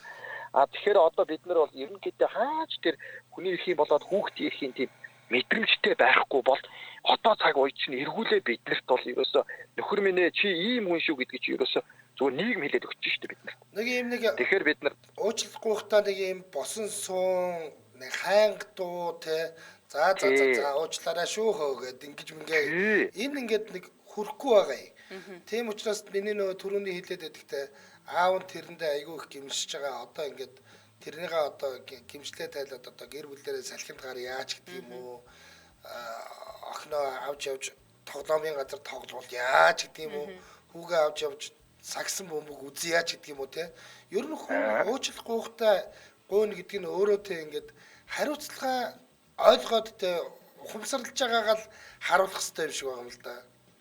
[SPEAKER 4] тэгэхээр одоо бид нар бол ерөнхийдөө хаач тэр хүний эрхийн болоод хүүхдийн эрхийн тийм мэдрэмжтэй байхгүй бол одоо цаг үе чинь эргүүлээ биднэрт бол ерөөсө нөхөр минь ээ чи ийм хүн шүү гэдгийг чи ерөөсө зүгээр нийгэм хэлээд өгч шүү дээ бид нар. Тэгэхээр бид нар
[SPEAKER 2] уучлахгүй хта нэг юм босон суун нэг хайнг дуу те за уучлаарай шүү хөө гэд ингэж мэнгээ энэ ингээд нэг хүрхгүй байгаа юм. Тийм учраас миний нөгөө түрүүний хэлээд байдагтай аав нь тэрэндээ айгүй их гимшиж байгаа одоо ингээд тэрнийгээ одоо гимшлээ тайлаад одоо гэр бүлээрээ салхинд гар яаж гэдэг юм уу охиноо авч явж тоглоомын газар тоглол яаж гэдэг юм уу хүүгээ авч явж сагсан бөмбөг үзье яаж гэдэг юм уу те ер нь хүн уучлахгүй хта гойно гэдэг нь өөрөө те ингээд хариуцлага ойлгоод те ухамсарлаж байгаагаа л харуулах хэрэгтэй юм шиг байгаа юм л да.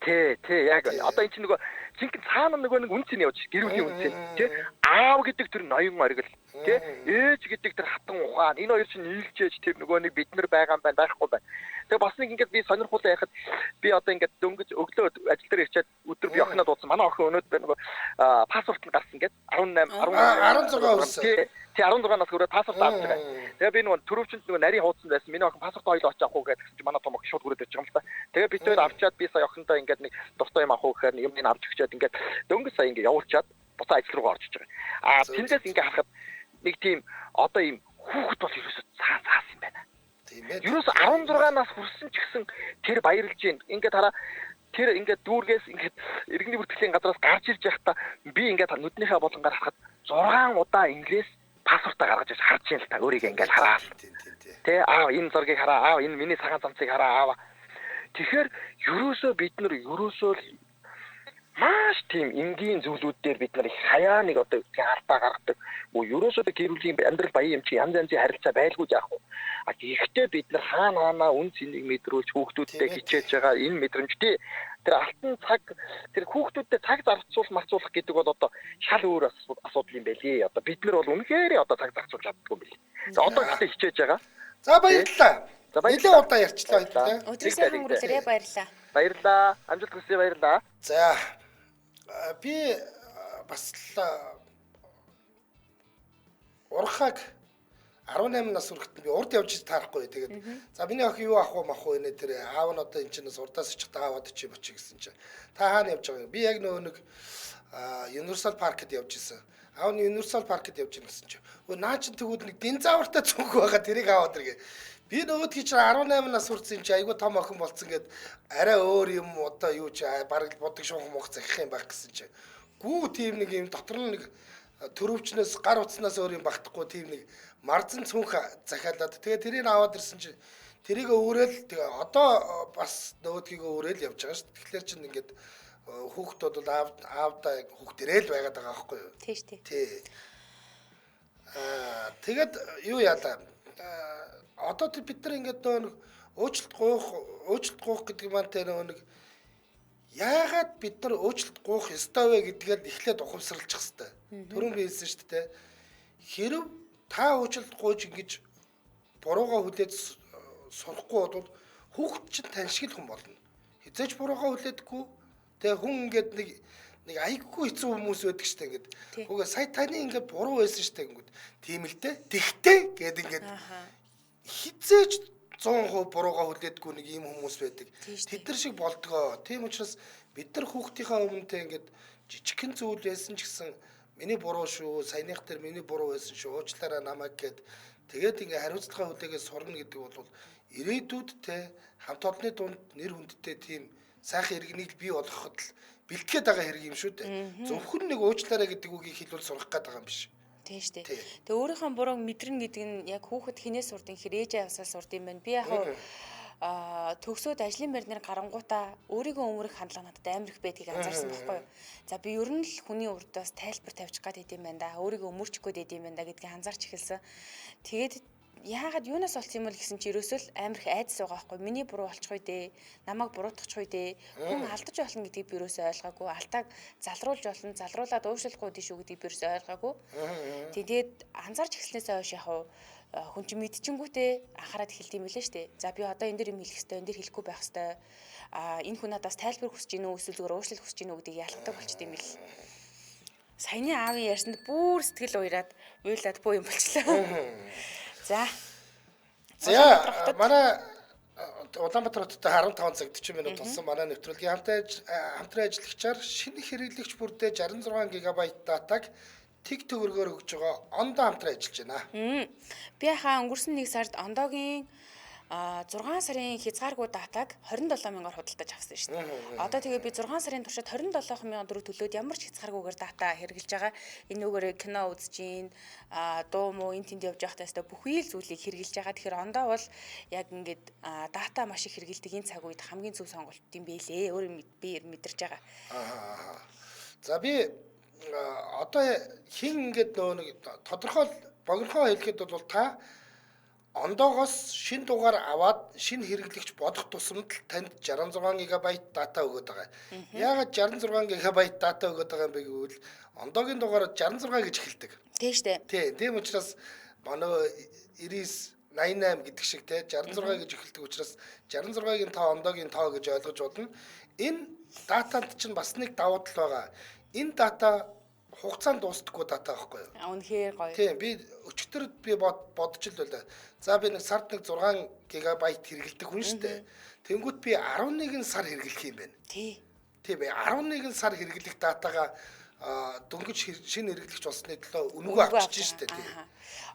[SPEAKER 4] Тий яг одоо энэ чинь нөгөө жинхэнэ цаана нөгөө нэг үнцэн явж гэр бүлийн үнцэн тий аав гэдэг тэр ноён оргил тий ээж гэдэг тэр хатан ухаан энэ хоёр чинь нийлжээж тэр нөгөө нэг бид нар байгаа юм байна байхгүй байна. Тэгээ бас нэг ингээд би сонирхолтой яхад би одоо ингээд дөнгөж өглөө ажил дээр ирчээд өдөр би охиноо дуудсан. Манай охин өнөөдөр нөгөө паспорт нь гарсан гээд 16
[SPEAKER 2] 16
[SPEAKER 4] тий Тий 16 нас хүрээ пассворд авч байгаа. Тэгээ би нөгөө төрөвчөнд нөгөө нарийн хуудсан байсан. Миний охин пассворд хоёул очиж авах уу гэсэн чинь манай том охин шууд хүрээд ирж байгаа юм л та. Тэгээ бид хоёр авчаад би сая охинтой ингээд нэг дуртай юм авах уу гэхээр юм ин авч өгчөөд ингээд дөнгөж сая ингээд явуулчаад буцаа ажил руугаа орж иж байгаа. Тэндээс ингээд харахад нэг тийм одоо ийм хүүхэд бол ерөөсөө цаас юм байна.
[SPEAKER 2] Тийм ээ.
[SPEAKER 4] Ерөөсөө 16 нас хүрсэн ч гэсэн тэр баярлж гин. Ингээд хараа тэр ингээд дүүргээс ингээд иргэний бүртгэлийн газраас гарч ирж байхдаа би ингээд нүднийхээ болонгаар харахад 6 удаа инглиш пассвортаа гаргаж иж харж юм л та өөрийгөө ингээд хараа. Тэ энэ зургийг хараа. Энэ миний цагаан цамцыг хараа. Тэгэхээр ерөөсөө бид нар ерөөсөө маш тийм энгийн зүйлүүд дээр бид нар их хаяа нэг одоо артаа гаргадаг. Ерөөсөө гэрүүлийн амьдрал баян юм чи янз янзын харилцаа байлгүй яах вэ? Гэхдээ бид нар хаана үн цэнийг мэдрүүлж хүүхдүүдтэй хичээж байгаа энэ мэдрэмжтэй тэр алтан цаг тэр хүүхдүүдтэй цаг зарцуулах гэдэг бол одоо шал өөр асуудал юм байлээ. Одоо бид нар бол үнэхээр одоо цаг зарцуулж чаддгүй юм билээ. Одоо гэхдээ хичээж байгаа.
[SPEAKER 2] За баярлалаа. Нэлээд удаа ярьчлаа хэлээ.
[SPEAKER 1] Өдрийн сайхан өнгөрүүлээрэ баярлалаа.
[SPEAKER 4] Баярлалаа. Амжилт хүсье баярлалаа.
[SPEAKER 2] За би бас урхаг 18 нас хүрэхэд би урд явж таарахгүй. Тэгээд за миний охин юу авах вэ нэ тэр аав нь одоо энэ чинээс урдаас очих даавад чи боч гэсэн чинь та хаана явж байгаа юм? Би яг нөгөө нэг Universal Park-д явж исэн. Аав нь Universal Park-д явж ийн гэсэн чинь наа чин тэгвэл нэг динзавртай цүнх байгаа тэрийг аваад иргээ. Би нөгөөдгий чинь 18 нас хүрсэн юм чи айгуу том охин болцсон гэд арай өөр юм одоо юу чи бараг бодог шунх мох захих юм байх гэсэн чинь гүү тийм нэг юм дотор нь нэг төрөвчнөөс гар утснаас өөр юм багтахгүй тийм нэг марзан цүнх захиалаад тэгээ тэрийг аваад ирсэн чинь тэрийг өөрөөл тэгээ одоо бас нөгөөдгийгөө өөрөөл явж байгаа шүү. Тэгэхээр чинь ингээд хүүхдүүд бол аавдаа хүүхдэрэл байгаад байгаа байхгүй юу?
[SPEAKER 1] Тийм шүү.
[SPEAKER 2] Тий. Тэгээд юу яалаа одоо бид нар ингээд нэг уучлалт гуйх гэдэг маань тэр нэг яагаад бид нар уучлалт гуйх ёстой вэ гэдгээр эхлээд ухамсарлах хэрэгтэй. Түрүүн би хэлсэн шүү дээ. Хэрв та уучлалт гуйж ингэж буруугаа хүлээж сурахгүй бол хүүхд чинь тань шиг хүн болно. Хизээч буруугаа хүлээдэггүй. Тэгээ хүн ингээд нэг айггүй хэцүү хүмүүс байдаг шүү дээ ингээд. Үгүй сая таны ингээд буруу байсан шүү дээ ингээд. Тийм л дээ. Тэгтээ гээд ингээд хизээч 100% буруугаа хүлээдэггүй нэг ийм хүмүүс байдаг. Тэд нар шиг болдгоо. Тийм учраас бид нар хүүхдийнхээ өмнөдөө ингээд жижигхэн зүйл байсан ч гэсэн миний буруу шүү, саяных тэр миний буруу байсан шүү, уучлаарай намайг гэд тэгээд ингээд хариуцлагаа хүлээгээд сурна гэдэг бол ирээдүйд те хамт олонны дунд нэр хүндтэй тийм сайхан иргэнийг бий болгоход л бэлтгээд байгаа хэрэг юм шүү дээ. Зөвхөн нэг уучлаарай гэдэг үгийг хэлвэл сурах гээд байгаа юм биш.
[SPEAKER 1] Тийм шүү дээ. Тэгээ өөрийнхөө бурууг мэдрэн гэдэг нь яг хүүхэд хинээс сурд юм хэр ээжээ авсаас сурд юм байна. Би яг төгсөөд ажлын байрнаар гарангуудаа өөрийгөө өмөрөх хандлага надад амар их байдгийг анзаарсан байхгүй юу. За би ер нь л хүний урдаас тайлбар тавьчих гад идэм байна да. Өөрийгөө өмөрчих гээд идэм байна да гэдгийг анзаарч эхэлсэн. Тэгээд яагаад юунаас болсон юм бол гэсэн чи ерөөсөө л амар их айдас байгаа байхгүй. Миний буруу болчихгүй дээ. Намайг буруутгачихгүй дээ. Хүн алдаж болно гэдгийг би ерөөсөө ойлгоогүй. Алтааг залруулж болно. Залруулаад уушлахгүй дээ шүү гэдгийг би ерөөсөө ойлгоогүй. Тэгээд анзаарч эхэлснээс хойш яг хүн чинь мэдчихэнгүүтээ анхаарал эхэлдэм билээ шүү дээ. За би одоо энэ дэр юм хэлэх хэвээр, энэ дэр хэлэхгүй байх хэвээр. Энэ хүн надаас тайлбар хүсэж гинөө эсвэл зүгээр уушлал хүсэж гинөө гэдгийг ялтдаг болчтой юм бил. Саяны аавын ярьсанд бүр сэтгэл уяраад уйлаад буу юм болчлаа. За
[SPEAKER 2] манай Улаанбаатар хотод 15 цаг 40 минут болсон манай нэвтрүүлгийн хамтран ажиллагчаар шинэ хэрэглэгч бүрдээ 66 ГБ датаг тэг төгрөгөөр өгж байгаа ондоо хамтран ажиллаж байна.
[SPEAKER 1] Би хаа өнгөрсөн 1 сард ондоогийн 6 сарын хязгааргүй датаг 27,000-аар худалдаж авсан шүү дээ. Одоо тэгээ би 6 сарын туршид 27,000 төгрөг төлөөд ямар ч хязгааргүйгээр дата хэрэгжилж байгаа. Энэ нүгээр кино үзэж гин, дуу муу эн тэнд явж байхдаа өстө бүхий л зүйлийг хэрэгжилж байгаа. Тэгэхээр ондоо бол яг ингээд дата маш их хэрэгжилдэг энэ цаг үед хамгийн зөв сонголт юм бэлээ. Өөр би мэдэрч байгаа.
[SPEAKER 2] За би одоо хин ингээд нэг тодорхой богинохоо хэлэхэд бол та ондоогоос шин дугаар аваад шин хэрэглэгч бодох тусамд танд 66 ГБ дата өгöd байгаа. Яагаад 66 ГБ дата өгöd байгаа юм бэ гэвэл ондоогийн дугаар 66 гэж эхэлдэг.
[SPEAKER 1] Тийм шүү дээ.
[SPEAKER 2] Тийм учраас манай 99 88 гэдэг шиг те 66 гэж эхэлдэг учраас 66-гийн тоо ондоогийн тоо гэж ойлгож болно. Энэ датанд чинь бас нэг давуу тал байгаа. Энэ дата хугацаанд дуустдаггүй дата байхгүй юу?
[SPEAKER 1] Үнэхээр гоё.
[SPEAKER 2] Тийм би өчигдөр би бодож л байлаа. За би нэг сард нэг 6 гигабайт хэрэгэлдэг хүн шүү дээ. Тэнгүүт би 11 сар хэрэглэх юм байна.
[SPEAKER 1] Тий.
[SPEAKER 2] Тийм би 11 сар хэрэглэх датагаа дөнгөж шинэ хэрэглэгч болсны төлөө үнэгүй авчиж шүү дээ.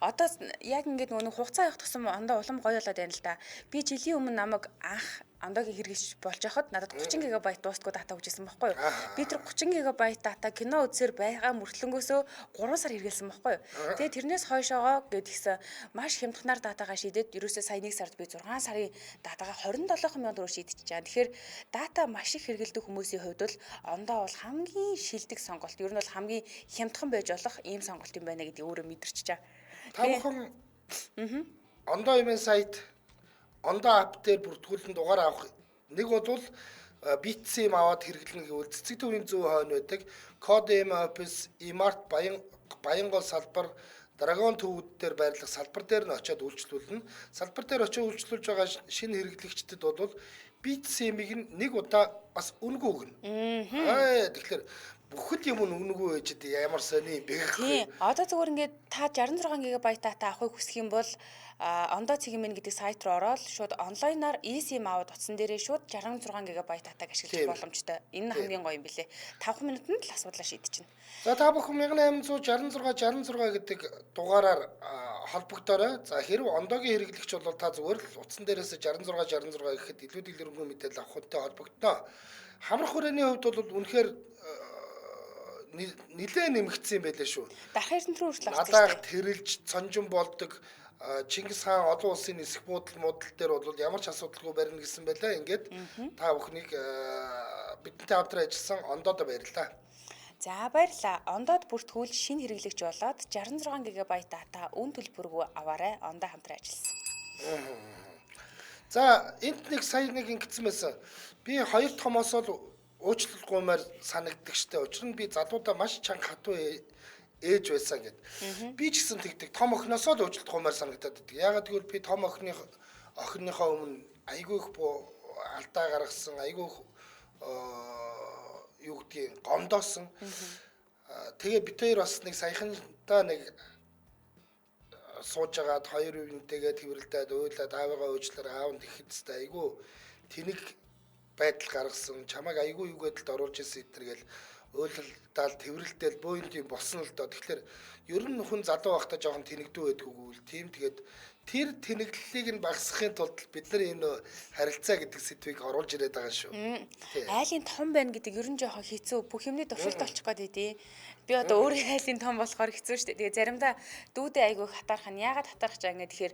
[SPEAKER 1] Одоо яг ингээд нөгөө хугацаа явах тусам ондоо улам гоё болоод байна л да. Би жилийн өмнө намайг анх ондоогийн хэрэглэж болж байхад надад 30 гигабайт дуустгүй дата өгчээсэн байхгүй юу? Би тэр 30 гигабайт дата кино үзсээр байгаа мөртлөнгөөсөө 3 сар хэрэглэсэн байхгүй юу? Тэгээ тэрнээс хойшоогоо гэдгийгсэн маш хямдханаар датагаа шийдээд ерөөсөө сая 1 сард би 6 сарын датагаа 27,000 төгрөг шийдчихэж байгаа. Тэгэхээр дата маш их хэрэглэдэг хүмүүсийн хувьд бол ондоо бол хамгийн шилдэг сонголт. Ер нь бол хамгийн хямдхан байж болох ийм сонголт юм байна гэдгийг өөрөө мэдэрч чаа.
[SPEAKER 2] Та бүхэн ондоо имэн сайт ондоо ап дээр бүртгүүлэн дугаар авах нэг бол битсим аваад хэрэглэнэ гэвэл цэцэг төвийн зөв хойно байдаг код эм офис имарт Баянгол салбар Драгон төвүүд дээр байрлах салбар дээр нь очиод үйлчлүүлнэ. Салбар дээр очиод үйлчлүүлж байгаа шинэ хэрэглэгчдэд бол битсимийг нэг удаа бас үнэгүй өгнө. Тэгэхээр бүхэл юм үнэгүй байж ямар сони бэ гэхгүй.
[SPEAKER 1] Тийм. Одоо зүгээр ингээд та 66 гигабайт дата авахыг хүсэх юм бол ондоо цэгмэн гэдэг сайт руу ороод шууд онлайнаар eSIM аваад утсан дээрээ шууд 66 гигабайт датаг ашиглах боломжтой. Энэ нь хамгийн гоё юм билэ. 5 минутанд л асуудлаа шийдчихнэ.
[SPEAKER 2] За та бүхэн 1866 гэдэг дугаараар холбогдорой. За хэрв ондоогийн хэрэглэгч бол та зүгээр л утсан дээрээс 66 гэхэд илүү дэлгэрэнгүй мэдээлэл авах хүнтэй холбогдно. Хамрах хүрээний хувьд бол үнэхээр нилээ нэмэгдсэн юм байлээ шүү.
[SPEAKER 1] Дарах эрдэнэтрүү хүртэл авчихсан.
[SPEAKER 2] Надаах тэрэлж цонжин болдог Чингис хаан олон улсын нисэх модал дээр бол ямар ч асуудалгүй барина гэсэн байлаа. Ингээд та бүхнийг бидэнтэй хамтран ажилласан ондоодо баярлалаа.
[SPEAKER 1] За баярлалаа. Ондоод бүртгүүл шинэ хэрэглэгч болоод 66 гигабайт дата үн төлбөргүй аваарай. Ондоо хамтран ажилласан.
[SPEAKER 2] За энд нэг сая нэг ингэсэн байсан. Би хоёр томоос л уучлалгүймээр санагддаг штэ. Учир нь би залуудаа маш чанга хатуу ээж байсан гэд. Би ч гэсэн тэгдэг том охиноосоо л уучлалгүймээр санагдаад байдаг. Ягаад гэвэл би том охиныхоо өмнө айгүй их алдаа гаргасан, айгүй юу гэдгийг гомдоосон. Тэгээ бид хоёр бас нэг саяхандаа нэг сууж агаад хоёр үеинтэйгээ тэрвэрлдээд уйлаад аавыгаа уучлаар аав нь ихэдтэй айгүй тэнэг байдал гаргасан, чамайг айгүй юу гэдэлд оруулж ирсэн эдэргээл уйлалдаал тэрвэрлдэл бөөнд юм болсон л доо. Тэгэхээр ер нь хүн залуу байхдаа жоохон тэнэгдүү байдгүйгүй л тийм тэгээд тэр тэнэглэлийг нь багасгахын тулд бид нар энэ харилцаа гэдэг сэдвийг оруулж ирээд байгаа шүү.
[SPEAKER 1] Айлын том байна гэдэг ер нь жоохон хэцүү. Бүх юмний төвшөлт олчих гээд байдیں۔ Би одоо өөрөө айлын том болохоор хэцүү шүү дээ. Тэгээ заримдаа дүүдээ айгүй хатаарх нь яагаад хатаарх чаа гэх тэгэхээр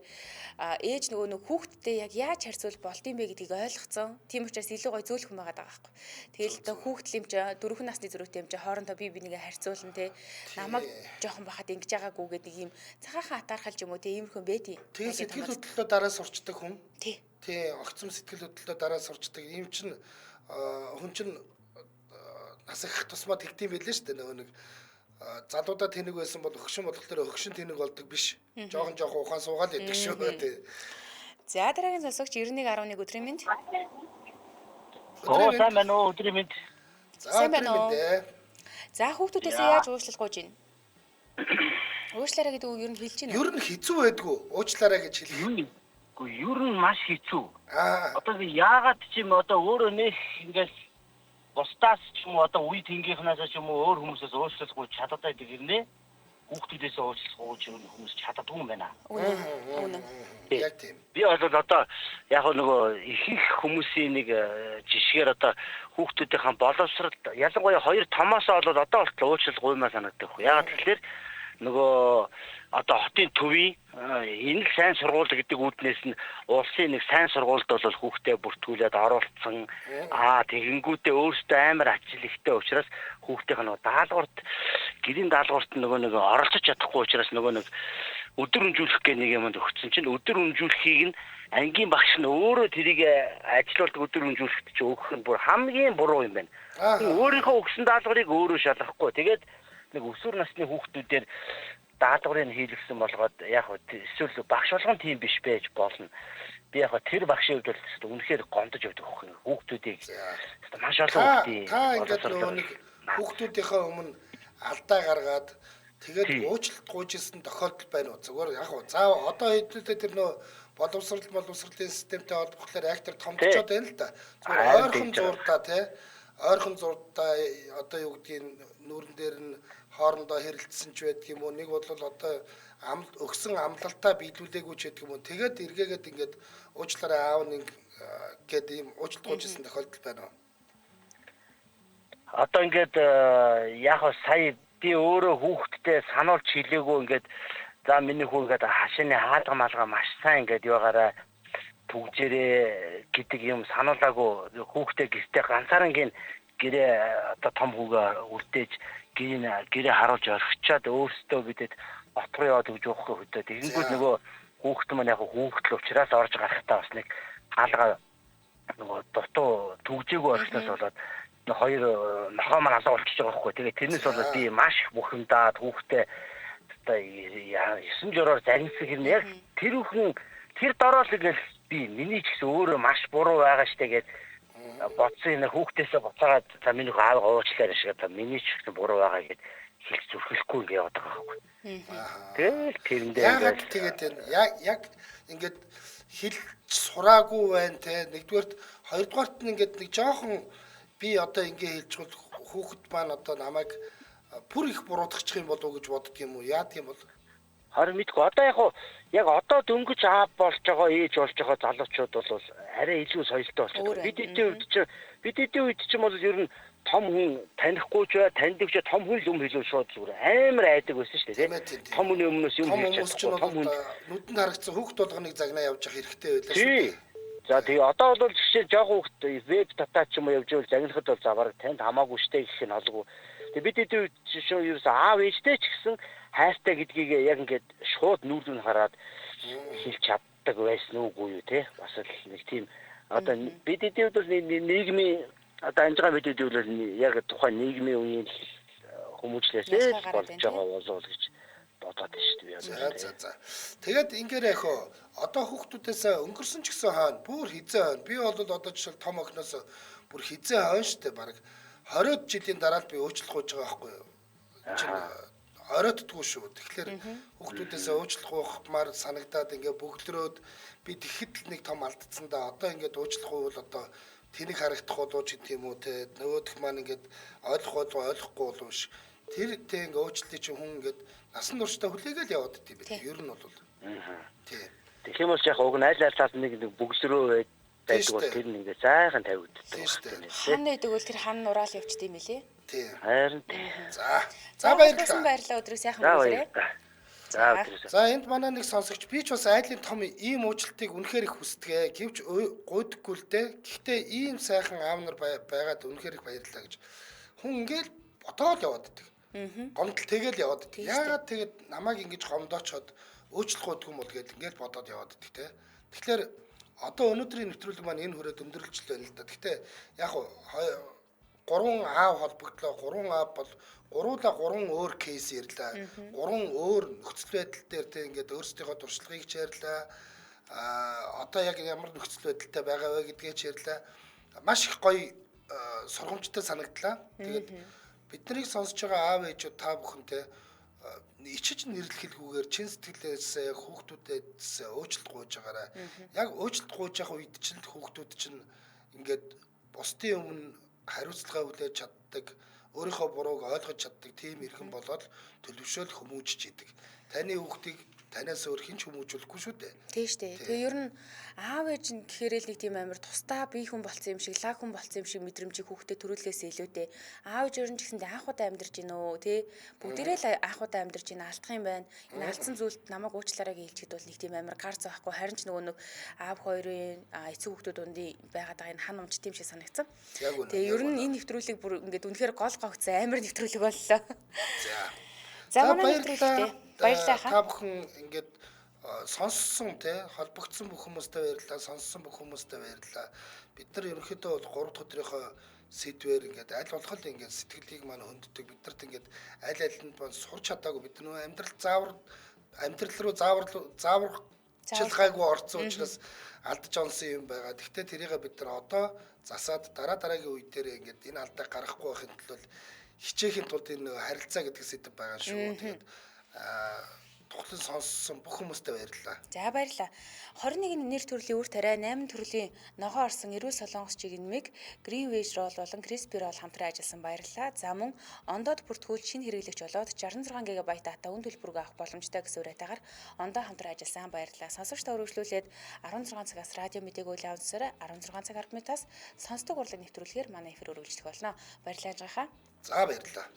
[SPEAKER 1] ээж нөгөө нэг хүүхдтэй яг яаж харьцуул болдсон бэ гэдгийг ойлгоцсон. Тийм учраас илүү гой зөөлөх юм байгаа байхгүй. Тэгэл одоо хүүхдл юм чи 4 насны зөрүүтэй юм чи хоорондоо би нэгээ харьцуулна те. Намайг жоохон бахад ингэж байгаагүй гэдэг ийм цагаахан хатаархал ч юм уу те иймэрхүү байдیں۔
[SPEAKER 2] Тэгээ сэтгэл хөдлөлөө дараа сурчдаг хүн.
[SPEAKER 1] Тий.
[SPEAKER 2] Огцом сэтгэл хөдлөлөө дараа сурчдаг. Ийм чинь хүн чинь нас их тусмаа тэгдэм байлээ шүү дээ. Нөгөө нэг залуудаа тэнэг байсан бол өгшин болохоор өгшин тэнэг болдог биш. Жохон ухаан суугаал идэг шүү дээ.
[SPEAKER 1] За дараагийн сонсогч 9111 өдрийн мэнд.
[SPEAKER 3] Оо сайн байна уу өдрийн мэнд.
[SPEAKER 1] Сайн байна уу? За хүүхдүүдээс яаж уучлал гуйж гин? Уучлаарай гэдэг үг ер нь хэлж байна.
[SPEAKER 2] Ер нь хэцүү байдгүй. Уучлаарай гэж хэлэх.
[SPEAKER 3] Ер нь маш хэцүү. Одоо яагаад ч юм одоо өөрөө нэх ингээс бусдаас ч юм уу одоо үе тэнгийнхнаас ч юм уу өөр хүмүүсээс уучлал гуйж чаддаг гэрнэ. Хүүхдүүдээс уучлал гуйж хүмүүс чаддаг юм байна.
[SPEAKER 1] Үнэн.
[SPEAKER 2] Яг тийм.
[SPEAKER 3] Би одоо яг нөгөө их хүмүүсийн нэг жишгээр одоо хүүхдүүдийн боловсрал ялангуяа хоёр томоосоо бол одоо болтол уучлал гуймаа санагддаг. Яагаад гэвэл нөгөө одоо хотын төвийн энэ л сайн сургууль гэдэг үүднээс нь улсын нэг сайн сургуульд бол хүүхдээ бүртгүүлээд оруулсан. Тэгэнгүүтээ өөртөө амар ачаал ихтэй учраас хүүхдийн нөгөө даалгаварт гэрийн даалгаварт нөгөө оролцож чадахгүй учраас нөгөө нэг өдөр өнжүүлэх гэх нэг юмд өгсөн чинь өдөр өнжүүлэхийг нь ангийн багш нь өөрөө тэрийг ажилуулдаг өдөр өнжүүлэхэд чи өгөх нь бүр хамгийн буруу юм байна. Өөрийнхөө өгсөн даалгаврыг өөрөө шалгахгүй. Тэгээд нэг өсвөр насны хүүхдүүдээр даалгаврыг хийлгсэн болгоод яг эсвэл багш болгон тийм биш байж болно. Би яг тэр багшийн хувьд бол үнэхээр гомдож явдаг хүүхдүүдийг маш олон хүүхдийн
[SPEAKER 2] та ингээд нөгөө нэг хүүхдүүдийнхээ өмнө алдаа гаргаад тэгээд уучлалт гуйжсэн тохиолдол байна уу? Зүгээр яг уу заав одоо хэдүүлээ тэр нөө боловсролын системтэй холбогдлоор актер томдчод байна л да. Зүгээр ойрхон зурдаа тий ойрхон зурдаа одоо юу гэдгийг нүүрэн дээр нь хоорондоо хэрэлдсэн ч байдаг юм уу? Нэг бол одоо өгсөн амлалтаа биелүүлээгүй ч гэдэг юм уу? Тэгээд эргээгээд ингээд уучлаарай аав нэг гэдэг ийм уучлалт гуйжсэн тохиолдол байна уу?
[SPEAKER 5] Одоо ингээд яг сая би өөрөө хүүхдтэй сануулж хэлээгөө ингээд за миний хүү ингээд хашааны хаалга малга маш сайн ингээд яваараа түгжээрээ гэдэг юм сануулаагүй хүүхдээ гэртээ ганцаараа гин гэрээ одоо том хүүгээ үрдээж гэрээ харуулж орхичоод өөрсдөө бидэд бот руу яваад өгж явахгүй хөдөө. Тэгэнгүүт нөгөө хүүхд маань яг хүүхдл учраас орж гарахтаа бас нэг хаалга нөгөө дутуу түгжээгүй орчноос болоод хоёр нохоо маань алга болчихж байгаа байхгүй. Тэгээд тэрнээс болоод би маш бухимдаад хүүхдээ одоо 9 журоор загнасан хэрнээ яг тэр бүхэн тэр дороол ингээл би миний ч гэсэн өөрөө маш буруу байгаа штэ гэж бодсон энэ хүүхдээсээ буцаагаад за миний аав уучлаарай шиг одоо миний ч гэсэн буруу байгаа гэж хэлж зүрхэхгүй ингээ яваад байгаа байхгүй. Тэгэл тэрэндээ
[SPEAKER 2] яг тэгээд яг ингээд хэлж сураагүй байна те нэгдүгээрт хоёрдугаарт нь ингээд нэг жоохон би одоо ингээ хэлж бол хүүхэд маань одоо намайг бүр их буруудахчих юм болов уу гэж боддөг юм уу? Яад юм бол
[SPEAKER 5] харин мэдгүй одоо яг одоо дөнгөж аав болж байгаа ээж болж байгаа залуучууд бол арай илүү соёлтой болчихсон. Бид эдийн үед ч юм бол ер нь том хүн танихгүй ч бай таньдаг ч том хүн л юм хэлүү шууд зүгээр амар айдаг байсан шүү дээ тийм. Том хүний өмнөөс юм хэлж чадахгүй том хүн
[SPEAKER 2] нүдэнд харагдсан хүүхд болгоныг загнаа явж явах хэрэгтэй байлаа шүү
[SPEAKER 5] дээ. За тэгээ одоо бол жишээ жоо хүүхд веб дата ч юм уу явж ивэл загнахад бол за бараг танд хамаагүй штэ гэх нь олгүй. Тэгээ бид эдийн үед жишээ юу аав ээжтэй ч гэсэн хайртай гэдгийг яг ингээд шууд нүүрдүн хараад хэлж чаддаг байсан уугүй юу те бас л нэг тийм одоо бид эдийн үед нийгмийн одоо анжгаа бид эдийн үед яг тухайн нийгмийн үеийн хүмүүжлээсээ болж байгаа болов гэж бодоод байна шүү дээ.
[SPEAKER 2] За. Тэгээд ингээрэй хөө одоо хүүхдүүдээс өнгөрсөн ч гэсэн хойно бүр хизээ хойно би бол одоо жишээл том охиноос бүр хизээ хойно шүү дээ баг 20 жилийн дараа л би уучлах гэж байгаа байхгүй юу. Оройтдгүй шүү. Тэгэхээр хүүхдүүдээс уучлах уухмаар санагдаад ингээ бөглөрөөд би тэгэхэд нэг том алдсан да. Одоо ингээд уучлах уу бол одоо тэнийг харагдах болоо ч гэдэг юм уу те. Нөгөөх маань ингээд ойлгохгүй болов ш. Тэр тэг ингээ уучлалын чинь хүн ингээд насан туршдаа хүлээгээл яваад дий юм байна. Ер нь бол. Тий.
[SPEAKER 5] Тэгэх юм бол яг уг нь аль талаас нэг бөглөрөө байдаг бол тэр нэг зайхан тавигддаг.
[SPEAKER 1] Хан нэдэг бол тэр хан нураал явчт юм элэ?
[SPEAKER 2] Тий.
[SPEAKER 5] Харин
[SPEAKER 2] За
[SPEAKER 1] баярлалаа өдрөө сайхан өнгөрөөрэй.
[SPEAKER 2] За энд манай нэг сонсогч би ч бас айлын том ийм уучлалтыг үнэхээр их хүсдэг. Гэвч гуйдаггүй л дээ. Гэхдээ ийм сайхан аав нар байгаад үнэхээр их баярлалаа гэж хүн ингээл бодоод яваад байдаг. Гомдол тэгэл яваад байдаг. Яагаад тэгээд намайг ингэж гомдоочоод уучлах удгүй юм бол гэж ингээл бодоод яваад байдаг те. Тэгэхээр одоо өнөөдрийн нэвтрүүлэг маань энэ хүрээд өндөрлөж байна л да. Гэхдээ яг гурван аав холбогдлоо. Гурван аав бол гурван өөр кейс ярьлаа. Гурван өөр нөхцөл байдал дээр те ингээд өөрсдийнхөө туршлагыг ч ярьлаа. Одоо яг ямар нөхцөл байдалтай байгаа вэ гэдгээ ч ярьлаа. Маш их гоё сургамжтай санагдлаа. Тэгээд биднийг сонсож байгаа аав ээжүүд та бүхэнтэй ичиж нэрлэхэлгүйгээр чин сэтгэлээс хүүхдүүдээс уучлалт гуйж байгаарай. Яг уучлалт гуйж явах үед чинь хүүхдүүд чинь ингээд бусдын өмнө хариуцлагаа хүлээж чаддаг, өөрийнхөө бурууг ойлгож чаддаг тийм иргэн болоод төлөвшөөл хүмүүжж идэг. Таны хүүхдийг танаас өөр хэн ч хүмүүжүүлэхгүй шүү дээ.
[SPEAKER 1] Тийм шүү дээ. Тэгээ ер нь аав ээж нь гэхээр л нэг тийм амар тусдаа бие хүн болсон юм шиг, лаг хүн болсон юм шиг мэдрэмжийг хүүхдэд төрүүлэхээс илүүтэй аав ээж ер нь ч гэсэндээ анхудаа амьдарч гинэ үү, тий? Бүгдээрээ л анхудаа амьдарч гинэ, алдах юм байна. Энэ алдсан зүйлд намайг уучлаарай гэж хэлчихэд бол нэг тийм амар гар зоохгүй, харин ч нөгөө нэг аав хоёрын эцэг хүүхдүүд дундын байгаад байгаа энэ хан умч тийм шиг санагдсан. Тэгээ ер нь энэ нэвтрүүлэг бүр ингээд үнэхээр гол гогцсон амар нэвтрүүлэг боллоо. За манай нэвтрүүлэгтэй баярлалаа.
[SPEAKER 2] Та бүхэн ингээд сонссон те холбогдсон бүх хүмүүстээ баярлалаа. Сонссон бүх хүмүүстээ баярлалаа. Бид нар ерөнхийдөө бол 3 дахь өдрийнхөө сэдвээр ингээд аль болох ингээд сэтгэлийг маань хөнддөг. Бид нарт ингээд аль алинд маань сурч чадаагүй. Бид нөө амьдрал руу зааварчилгаагүй орсон учраас алдаж онсон юм байгаа. Гэхдээ тэрийг бид нар одоо засаад дараагийн үе дээр ингээд энэ алдааг гаргахгүй байхын тулд хичээхийн тулд энэ нэг харилцаа гэдэг сэдв байгаа шүү. Тэгээд тухлан сонссон бүх хүмүүстээ баярлалаа.
[SPEAKER 1] За баярлалаа. 21 нэр төрлийн үр тариа 8 төрлийн ногоо орсон эрүүл солонгос чигнэмиг Green Veg Roll болон Crispy Roll хамтран ажилласан баярлалаа. За мөн ондоод бүртгүүл шинэ хэрэглэгч болоод 66 ГБ дата үн төлбөрөөр авах боломжтой гэсэн уриатаагаар ондоо хамтран ажилласан баярлалаа. Сонсогчдоо үргэлжлүүлээд 16 цагаас радио мэдээг үйл авансаар 16 цаг 10 минутаас сонсдог урлаг нэвтрүүлгээр манай эфир үргэлжлэх болно. Баярлалаа.
[SPEAKER 2] За баярлалаа.